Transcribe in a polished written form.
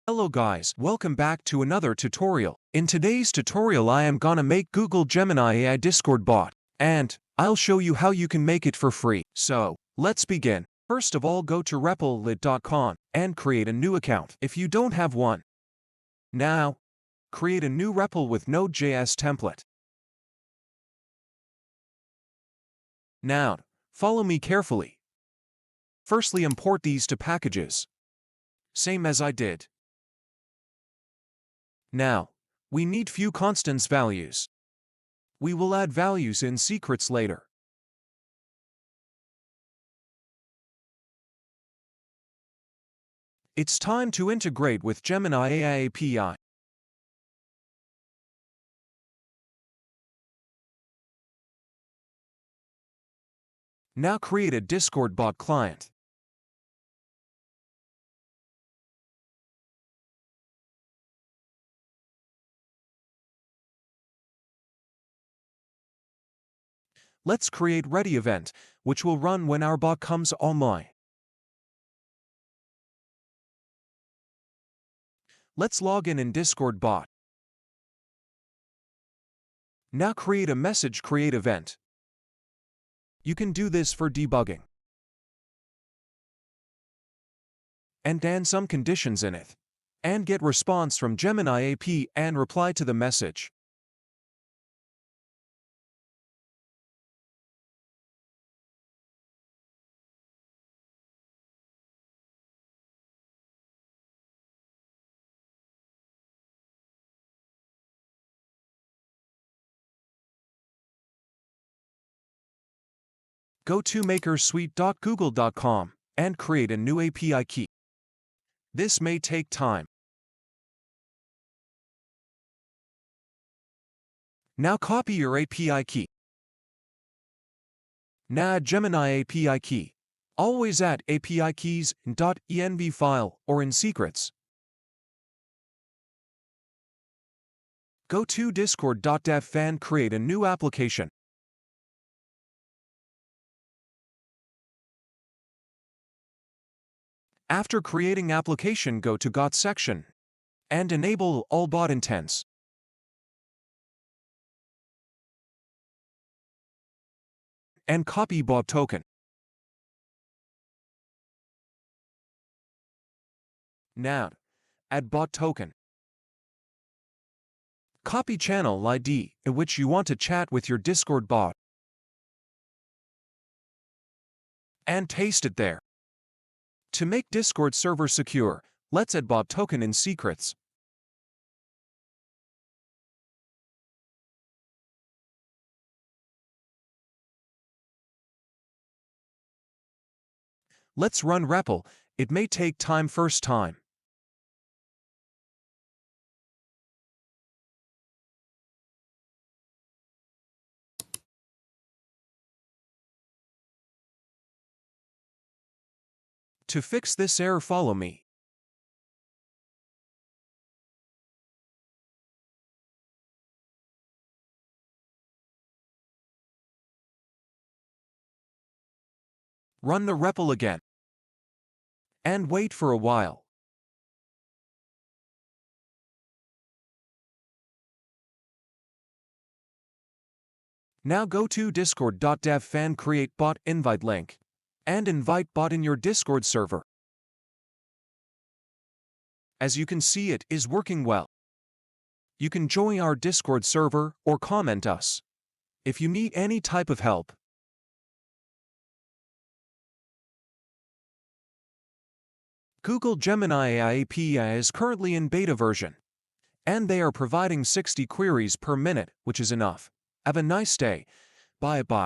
Hello guys, welcome back to another tutorial. In today's tutorial I am gonna make Google Gemini AI Discord bot, and I'll show you how you can make it for free. So, let's begin. First of all, go to replit.com and create a new account if you don't have one. Now, create a new REPL with Node.js template. Now, follow me carefully. Firstly, import these two packages, same as I did. Now, we need few constants values. We will add values in secrets later. It's time to integrate with Gemini AI API. Now create a Discord bot client. Let's create ready event, which will run when our bot comes online. Let's log in Discord bot. Now create a message create event. You can do this for debugging. And add some conditions in it. And get response from Gemini AP and reply to the message. Go to makersuite.google.com and create a new API key. This may take time. Now copy your API key. Now add Gemini API key. Always add API keys in .env file or in secrets. Go to discord.dev and create a new application. After creating application, go to bot section and enable all bot intents. And copy bot token. Now, add bot token. Copy channel ID in which you want to chat with your Discord bot. And paste it there. To make Discord server secure, let's add bot token in secrets. Let's run REPL. It may take time first time. To fix this error, follow me. Run the REPL again. And wait for a while. Now go to discord.dev and create bot invite link. And invite bot in your Discord server. As you can see, it is working well. You can join our Discord server or comment us if you need any type of help. Google Gemini AI API is currently in beta version, and they are providing 60 queries per minute, which is enough. Have a nice day. Bye-bye.